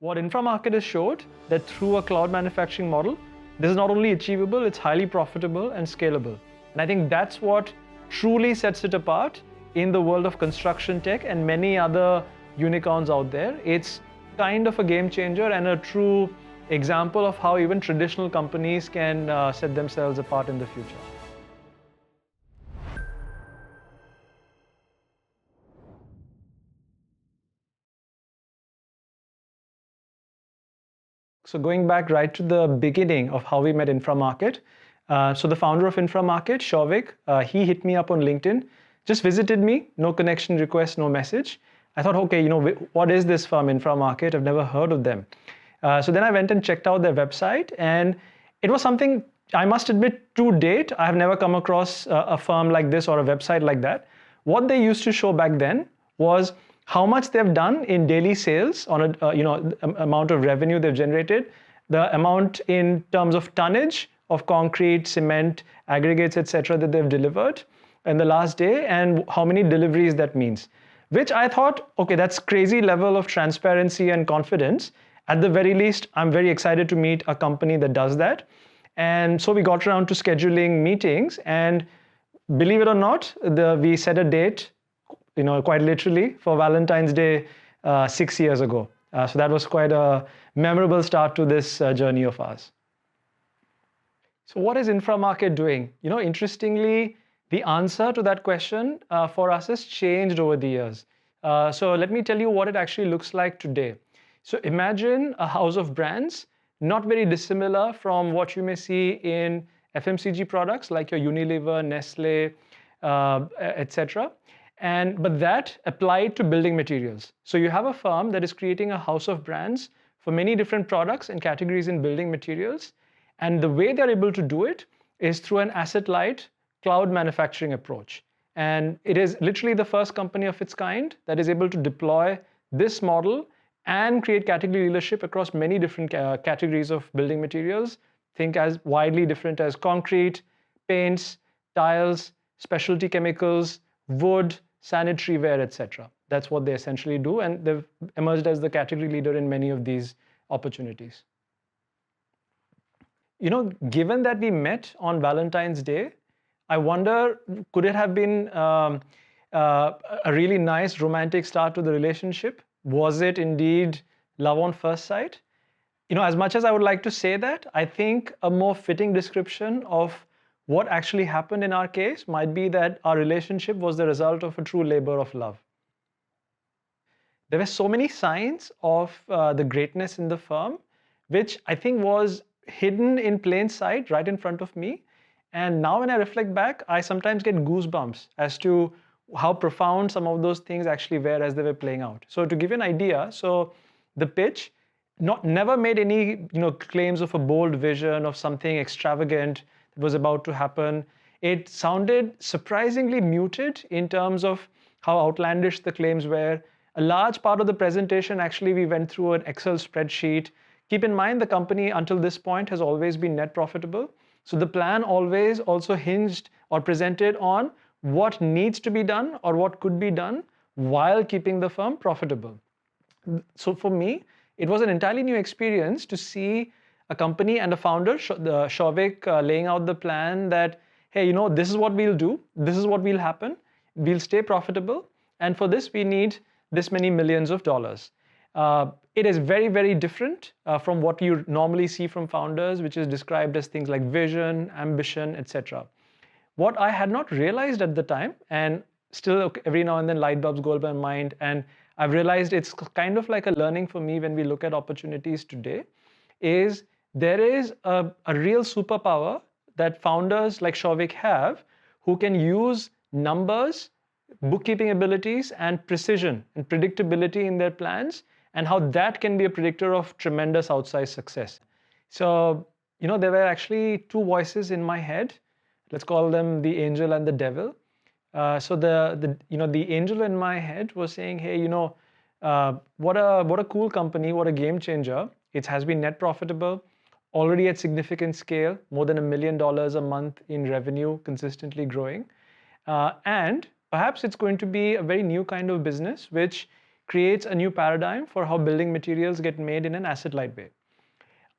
What Infra.Market has showed that through a cloud manufacturing model, this is not only achievable, it's highly profitable and scalable. And I think that's what truly sets it apart in the world of construction tech and many other unicorns out there. It's kind of a game changer and a true example of how even traditional companies can set themselves apart in the future. So going back right to the beginning of how we met Infra.Market. So the founder of Infra.Market, Shubhankar, he hit me up on LinkedIn, just visited me, no connection request, no message. I thought, okay, what is this firm, Infra.Market? I've never heard of them. So then I went and checked out their website, and it was something, I must admit, to date, I have never come across a firm like this or a website like that. What they used to show back then was how much they've done in daily sales on amount of revenue they've generated, the amount in terms of tonnage of concrete, cement, aggregates, etc. that they've delivered in the last day, and how many deliveries that means. Which I thought, okay, that's crazy level of transparency and confidence. At the very least, I'm very excited to meet a company that does that. And so we got around to scheduling meetings, and believe it or not, we set a date, quite literally, for Valentine's Day 6 years ago. So that was quite a memorable start to this journey of ours. So what is Infra.Market doing? Interestingly, the answer to that question for us has changed over the years. So let me tell you what it actually looks like today. So imagine a house of brands, not very dissimilar from what you may see in FMCG products like your Unilever, Nestle, etc. But that applied to building materials. So you have a firm that is creating a house of brands for many different products and categories in building materials. And the way they're able to do it is through an asset-light cloud manufacturing approach. And it is literally the first company of its kind that is able to deploy this model and create category leadership across many different categories of building materials. Think as widely different as concrete, paints, tiles, specialty chemicals, wood, sanitary ware, etc. That's what they essentially do, and they've emerged as the category leader in many of these opportunities. Given that we met on Valentine's Day, I wonder, could it have been a really nice romantic start to the relationship? Was it indeed love on first sight? As much as I would like to say that, I think a more fitting description of what actually happened in our case might be that our relationship was the result of a true labor of love. There were so many signs of the greatness in the firm, which I think was hidden in plain sight right in front of me. And now when I reflect back, I sometimes get goosebumps as to how profound some of those things actually were as they were playing out. So to give you an idea, so the pitch never made any claims of a bold vision of something extravagant that was about to happen. It sounded surprisingly muted in terms of how outlandish the claims were. A large part of the presentation, actually, we went through an Excel spreadsheet. Keep in mind, the company until this point has always been net profitable. So the plan always also hinged or presented on what needs to be done or what could be done while keeping the firm profitable. So for me, it was an entirely new experience to see a company and a founder, Shubhankar, laying out the plan that, hey, this is what we'll do, this is what will happen, we'll stay profitable, and for this we need this many millions of dollars. It is very, very different from what you normally see from founders, which is described as things like vision, ambition, etc. What I had not realized at the time, and still every now and then light bulbs go over my mind, and I've realized it's kind of like a learning for me when we look at opportunities today, is there is a real superpower that founders like Shubhankar have who can use numbers, bookkeeping abilities, and precision and predictability in their plans, and how that can be a predictor of tremendous outsized success. So, there were actually two voices in my head. Let's call them the angel and the devil. So the angel in my head was saying, hey, what a cool company, what a game changer. It has been net profitable, already at significant scale, more than $1 million a month in revenue, consistently growing. And perhaps it's going to be a very new kind of business, which creates a new paradigm for how building materials get made in an asset-light way.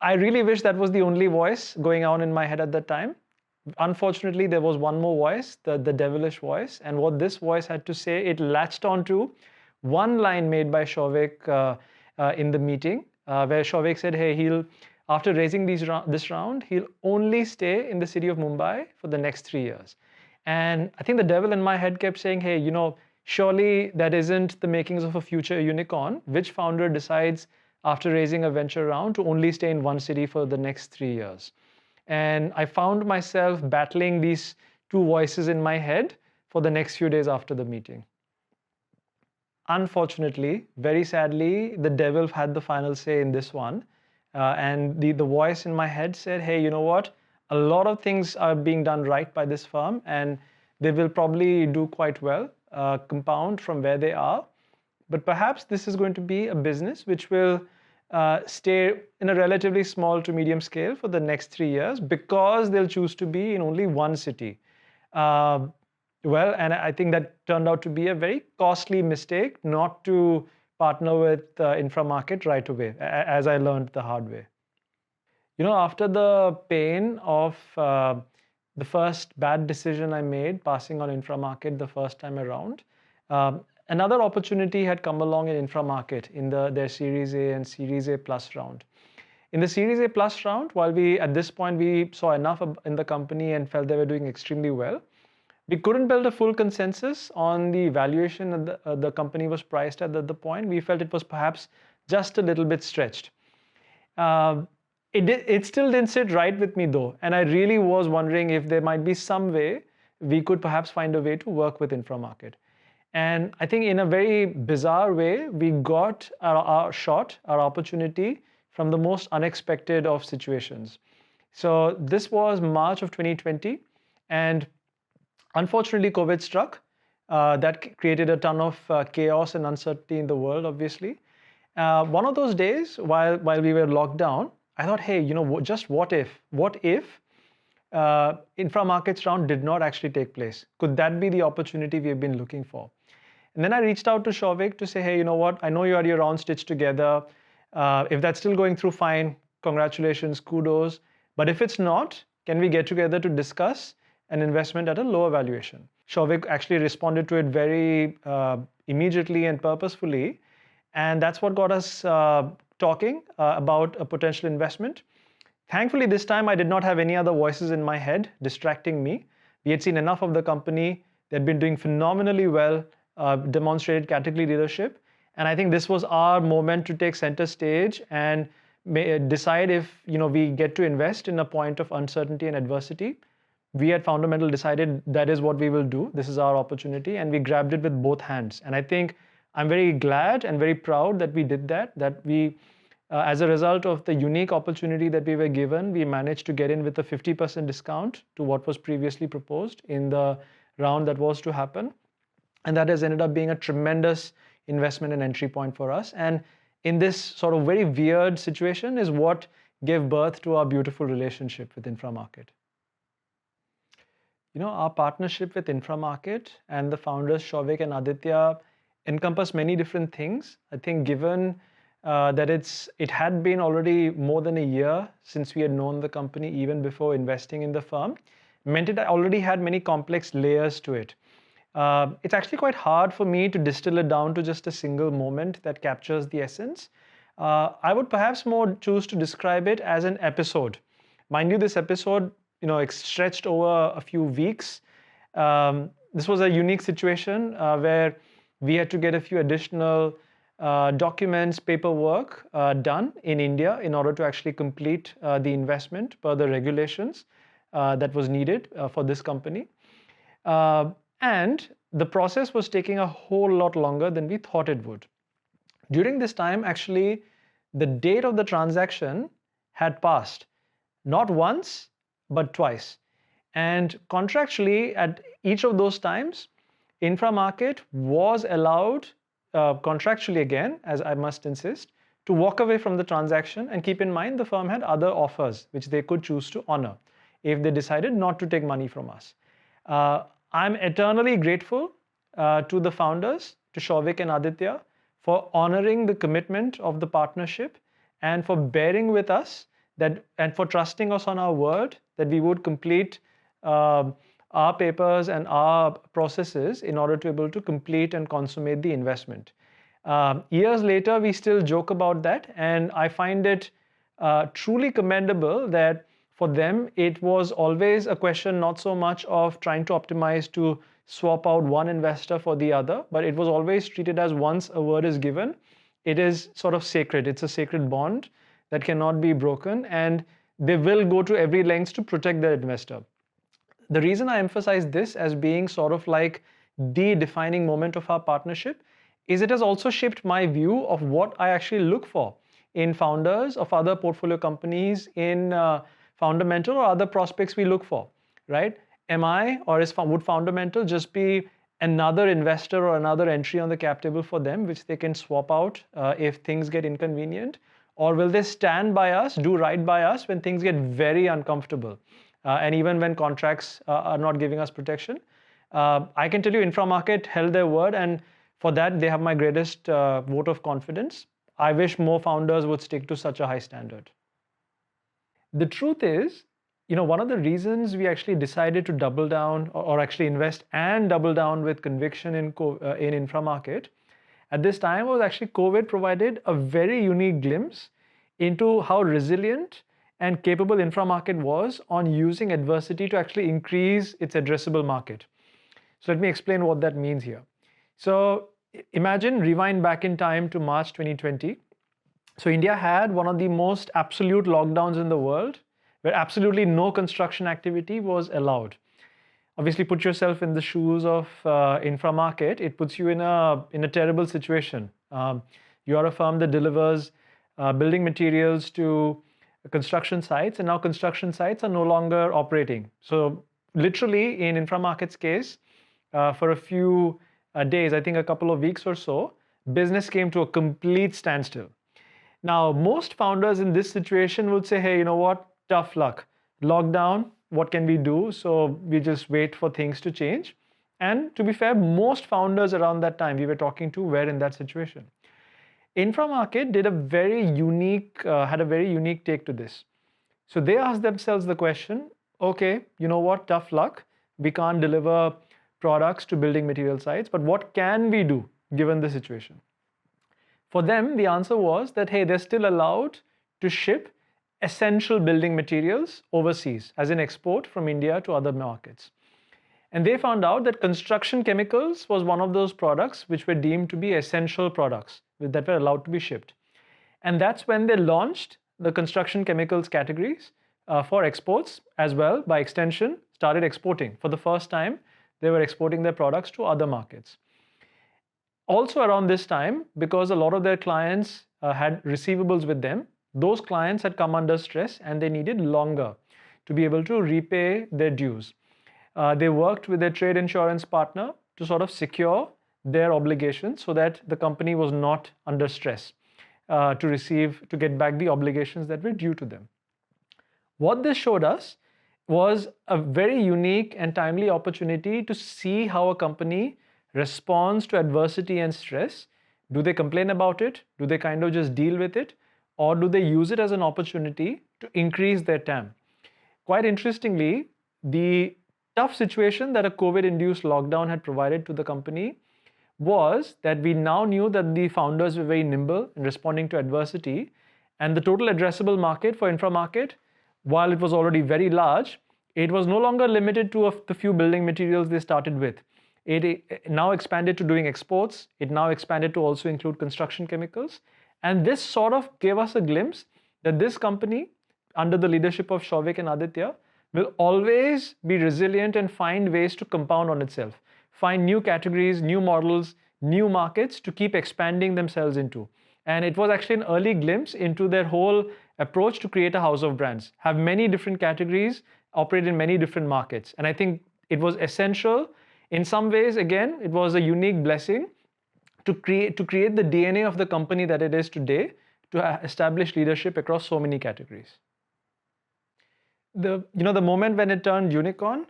I really wish that was the only voice going on in my head at that time. Unfortunately, there was one more voice, the devilish voice. And what this voice had to say, it latched onto one line made by Shovik in the meeting, where Shovik said, hey, after raising this round, he'll only stay in the city of Mumbai for the next 3 years. And I think the devil in my head kept saying, hey, surely that isn't the makings of a future unicorn. Which founder decides after raising a venture round to only stay in one city for the next 3 years? And I found myself battling these two voices in my head for the next few days after the meeting. Unfortunately, very sadly, the devil had the final say in this one. And the voice in my head said, hey, you know what? A lot of things are being done right by this firm, and they will probably do quite well, compound from where they are. But perhaps this is going to be a business which will stay in a relatively small to medium scale for the next 3 years because they'll choose to be in only one city. And I think that turned out to be a very costly mistake not to partner with Infra.Market right away, as I learned the hard way. After the pain of the first bad decision I made, passing on Infra.Market the first time around, another opportunity had come along in Infra.Market in their Series A and Series A Plus round. In the Series A Plus round, while at this point we saw enough in the company and felt they were doing extremely well, we couldn't build a full consensus on the valuation that the company was priced at the point. We felt it was perhaps just a little bit stretched. It still didn't sit right with me though, and I really was wondering if there might be some way we could perhaps find a way to work with Infra.Market. And I think in a very bizarre way, we got our opportunity from the most unexpected of situations. So this was March of 2020, and unfortunately COVID struck. That created a ton of chaos and uncertainty in the world, obviously. One of those days, while we were locked down, I thought, hey, just what if Infra.Market's round did not actually take place? Could that be the opportunity we've been looking for? And then I reached out to Shovik to say, hey, you know what? I know you had your round stitched together. If that's still going through, fine. Congratulations, kudos. But if it's not, can we get together to discuss an investment at a lower valuation? Shovik actually responded to it very immediately and purposefully. And that's what got us talking about a potential investment. Thankfully, this time I did not have any other voices in my head distracting me. We had seen enough of the company. They'd been doing phenomenally well, demonstrated category leadership. And I think this was our moment to take center stage and decide if we get to invest in a point of uncertainty and adversity. We at Foundamental decided that is what we will do. This is our opportunity, and we grabbed it with both hands. And I think I'm very glad and very proud that we did that we, as a result of the unique opportunity that we were given, we managed to get in with a 50% discount to what was previously proposed in the round that was to happen. And that has ended up being a tremendous investment and entry point for us. And in this sort of very weird situation is what gave birth to our beautiful relationship with Infra.Market. Our partnership with Infra.Market and the founders Shovik and Aditya encompass many different things. I think given that it had been already more than a year since we had known the company even before investing in the firm, meant it already had many complex layers to it. It's actually quite hard for me to distill it down to just a single moment that captures the essence. I would perhaps more choose to describe it as an episode. Mind you, this episode stretched over a few weeks. This was a unique situation where we had to get a few additional documents, paperwork done in India in order to actually complete the investment per the regulations that was needed for this company. And the process was taking a whole lot longer than we thought it would. During this time, actually, the date of the transaction had passed, not once, but twice. And contractually, at each of those times, Infra.Market was allowed, contractually again, as I must insist, to walk away from the transaction. And keep in mind, the firm had other offers which they could choose to honor if they decided not to take money from us. I'm eternally grateful to the founders, to Shovik and Aditya, for honoring the commitment of the partnership, and for bearing with us and for trusting us on our word that we would complete our papers and our processes in order to be able to complete and consummate the investment. Years later, we still joke about that, and I find it truly commendable that for them, it was always a question not so much of trying to optimize to swap out one investor for the other, but it was always treated as once a word is given, it is sort of sacred. It's a sacred bond that cannot be broken, and they will go to every length to protect their investor. The reason I emphasize this as being sort of like the defining moment of our partnership is it has also shaped my view of what I actually look for in founders of other portfolio companies, in Foundamental or other prospects we look for, right? Am I, or would Foundamental just be another investor or another entry on the cap table for them, which they can swap out if things get inconvenient? Or will they stand by us, do right by us when things get very uncomfortable? And even when contracts are not giving us protection? I can tell you Infra.Market held their word, and for that, they have my greatest vote of confidence. I wish more founders would stick to such a high standard. The truth is, one of the reasons we actually decided to double down or actually invest and double down with conviction in Infra.Market at this time was actually COVID provided a very unique glimpse into how resilient and capable Infra.Market was on using adversity to actually increase its addressable market. So let me explain what that means here. So imagine, rewind back in time to March 2020. So India had one of the most absolute lockdowns in the world, where absolutely no construction activity was allowed. Obviously, put yourself in the shoes of Infra.Market. It puts you in a terrible situation. You are a firm that delivers building materials to construction sites, and now construction sites are no longer operating. So literally, in Infra.Market's case, for a few days, I think a couple of weeks or so, business came to a complete standstill. Now, most founders in this situation would say, hey, you know what? Tough luck. Lockdown, what can we do? So we just wait for things to change. And to be fair, most founders around that time we were talking to were in that situation. Infra.Market did had a very unique take to this. So they asked themselves the question, okay, you know what? Tough luck. We can't deliver products to building material sites, but what can we do given the situation? For them, the answer was that, hey, they're still allowed to ship essential building materials overseas, as in export from India to other markets. And they found out that construction chemicals was one of those products which were deemed to be essential products that were allowed to be shipped. And that's when they launched the construction chemicals categories for exports as well, by extension, started exporting. For the first time, they were exporting their products to other markets. Also around this time, because a lot of their clients had receivables with them, those clients had come under stress and they needed longer to be able to repay their dues. They worked with their trade insurance partner to sort of secure their obligations so that the company was not under stress to get back the obligations that were due to them. What this showed us was a very unique and timely opportunity to see how a company responds to adversity and stress. Do they complain about it? Do they kind of just deal with it? Or do they use it as an opportunity to increase their TAM? Quite interestingly, the tough situation that a COVID-induced lockdown had provided to the company was that we now knew that the founders were very nimble in responding to adversity, and the total addressable market for Infra.Market, while it was already very large, it was no longer limited to the few building materials they started with. It now expanded to doing exports. It now expanded to also include construction chemicals. And this sort of gave us a glimpse that this company, under the leadership of Shouvik and Aditya, will always be resilient and find ways to compound on itself, find new categories, new models, new markets to keep expanding themselves into. And it was actually an early glimpse into their whole approach to create a house of brands, have many different categories, operate in many different markets. And I think it was essential. In some ways, again, it was a unique blessing to create the DNA of the company that it is today, to establish leadership across so many categories. The moment when it turned unicorn,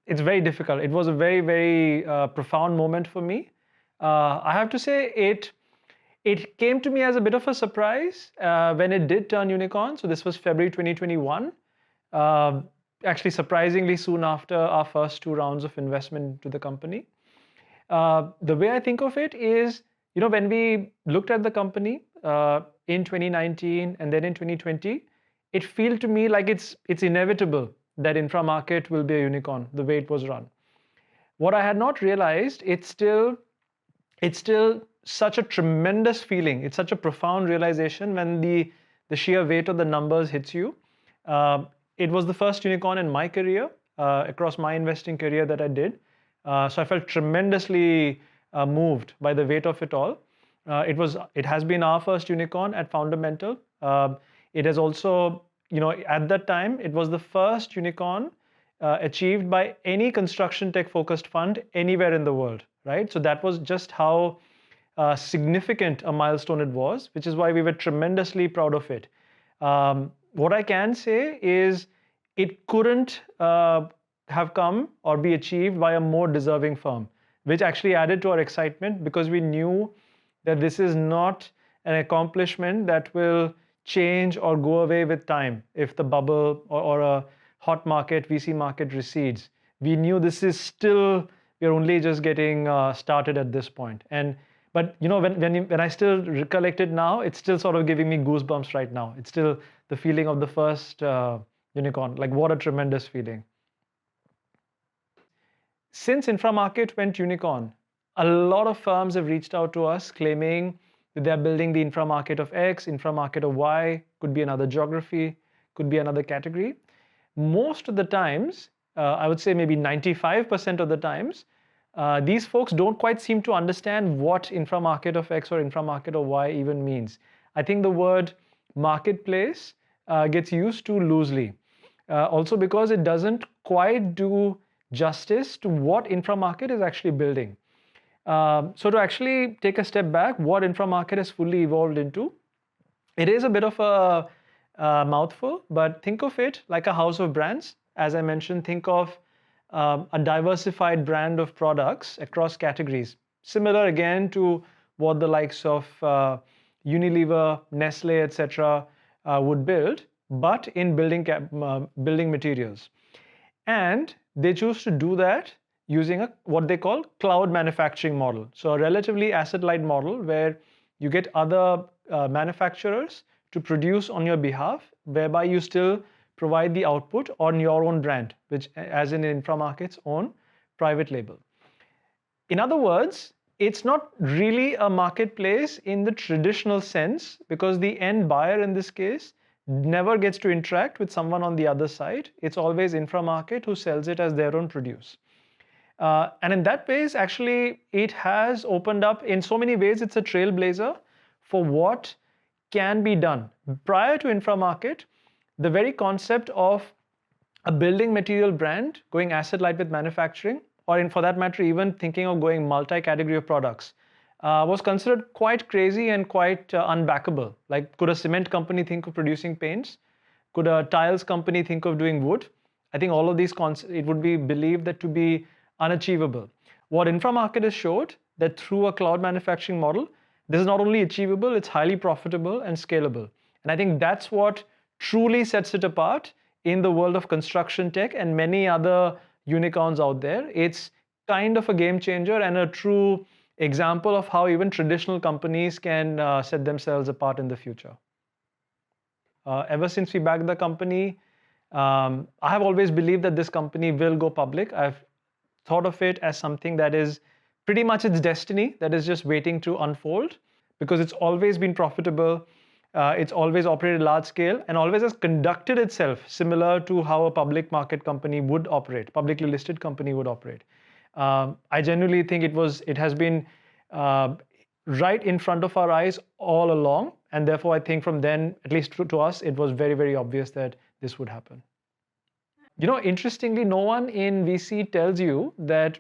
it's very difficult. It was a very, very profound moment for me. I have to say it came to me as a bit of a surprise when it did turn unicorn. So this was February 2021. Actually, surprisingly soon after our first 2 rounds of investment into the company. The way I think of it is, when we looked at the company in 2019 and then in 2020, it felt to me like it's inevitable that Infra.Market will be a unicorn the way it was run. What I had not realized, it's still such a tremendous feeling. It's such a profound realization when the sheer weight of the numbers hits you. It was the first unicorn in my career, across my investing career that I did. So I felt tremendously moved by the weight of it all. It has been our first unicorn at Foundamental. It has also, at that time, it was the first unicorn achieved by any construction tech focused fund anywhere in the world, right? So that was just how significant a milestone it was, which is why we were tremendously proud of it. What I can say is it couldn't have come or be achieved by a more deserving firm, which actually added to our excitement because we knew that this is not an accomplishment that will change or go away with time if the bubble or a hot market, VC market recedes. We knew this is still, we're only just getting started at this point. But when I still recollect it now, it's still sort of giving me goosebumps right now. It's still the feeling of the first unicorn. Like, what a tremendous feeling. Since Infra.Market went unicorn, a lot of firms have reached out to us claiming that they're building the Infra.Market of X, Infra.Market of Y, could be another geography, could be another category. Most of the times, I would say maybe 95% of the times, these folks don't quite seem to understand what Infra.Market of X or Infra.Market of Y even means. I think the word marketplace gets used too loosely. Also because it doesn't quite do justice to what Infra.Market is actually building. So to actually take a step back, what Infra.Market has fully evolved into, it is a bit of a mouthful, but think of it like a house of brands. As I mentioned, think of a diversified brand of products across categories, similar again to what the likes of Unilever, Nestle, etc. Would build, but in building materials. And they choose to do that using what they call cloud manufacturing model. So a relatively asset-light model where you get other manufacturers to produce on your behalf, whereby you still provide the output on your own brand, which, as in Infra.Market's own private label. In other words, it's not really a marketplace in the traditional sense, because the end buyer in this case never gets to interact with someone on the other side. It's always Infra.Market who sells it as their own produce. And in that ways, actually, it has opened up in so many ways. It's a trailblazer for what can be done. Prior to Infra.Market, the very concept of a building material brand going asset light with manufacturing, or for that matter, even thinking of going multi-category of products, was considered quite crazy and quite unbackable. Like, could a cement company think of producing paints? Could a tiles company think of doing wood? I think all of these concepts, it would be believed that to be unachievable. What Infra.Market has showed that through a cloud manufacturing model, this is not only achievable, it's highly profitable and scalable. And I think that's what truly sets it apart in the world of construction tech and many other unicorns out there. It's kind of a game changer and a true example of how even traditional companies can set themselves apart in the future. Ever since we backed the company, I have always believed that this company will go public. I've thought of it as something that is pretty much its destiny, that is just waiting to unfold, because it's always been profitable. It's always operated large scale and always has conducted itself similar to how a public market company would operate, publicly listed company would operate. I genuinely think it has been right in front of our eyes all along. And therefore, I think from then, at least to us, it was very, very obvious that this would happen. Interestingly, no one in VC tells you that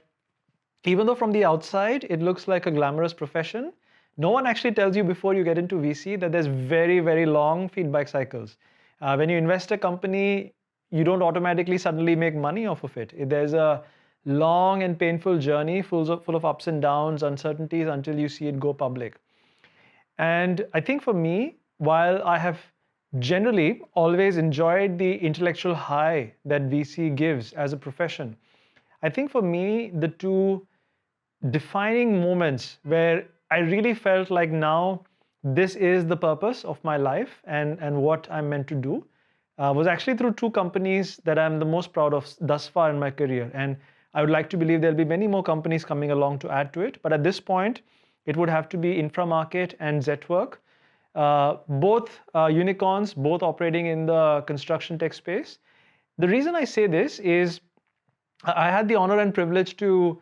even though from the outside it looks like a glamorous profession, no one actually tells you before you get into VC that there's very, very long feedback cycles. When you invest a company, you don't automatically suddenly make money off of it. There's a long and painful journey full of ups and downs, uncertainties until you see it go public. And I think for me, while I have generally always enjoyed the intellectual high that VC gives as a profession, I think for me, the two defining moments where I really felt like now this is the purpose of my life and what I'm meant to do was actually through two companies that I'm the most proud of thus far in my career. And I would like to believe there'll be many more companies coming along to add to it. But at this point, it would have to be Infra.Market and Zetwork, both unicorns, both operating in the construction tech space. The reason I say this is I had the honor and privilege to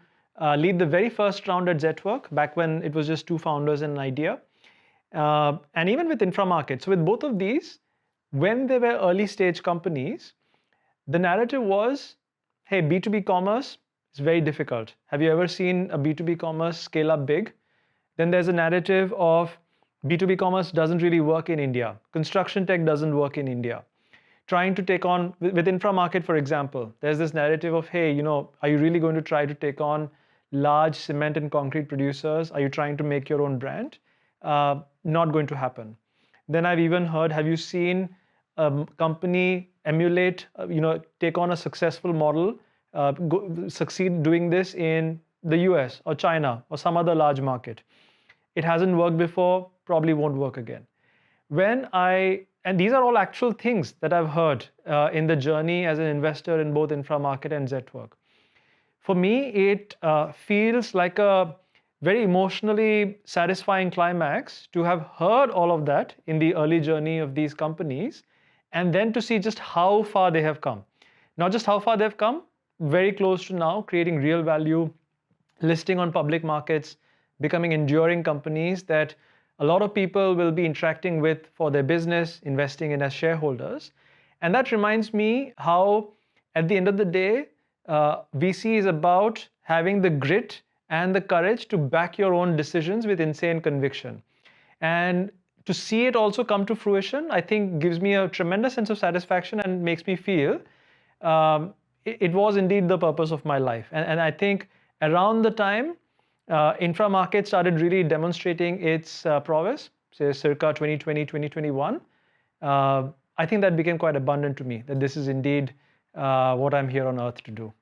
lead the very first round at Zetwork back when it was just two founders and an idea. And even with Infra.Market. So with both of these, when they were early stage companies, the narrative was, hey, B2B commerce is very difficult. Have you ever seen a B2B commerce scale up big? Then there's a narrative of B2B commerce doesn't really work in India. Construction tech doesn't work in India. Trying to take on, with Infra.Market, for example, there's this narrative of, hey, are you really going to try to take on large cement and concrete producers? Are you trying to make your own brand? Not going to happen. Then I've even heard, have you seen a company emulate, take on a successful model, succeed doing this in the US or China or some other large market? It hasn't worked before, probably won't work again. And these are all actual things that I've heard in the journey as an investor in both Infra.Market and Zetwork. For me, it feels like a very emotionally satisfying climax to have heard all of that in the early journey of these companies, and then to see just how far they have come. Not just how far they've come, very close to now creating real value, listing on public markets, becoming enduring companies that a lot of people will be interacting with for their business, investing in as shareholders. And that reminds me how, at the end of the day, VC is about having the grit and the courage to back your own decisions with insane conviction. And to see it also come to fruition, I think gives me a tremendous sense of satisfaction and makes me feel it was indeed the purpose of my life. And I think around the time Infra.Market started really demonstrating its prowess, say circa 2020, 2021, I think that became quite abundant to me, that this is indeed what I'm here on earth to do.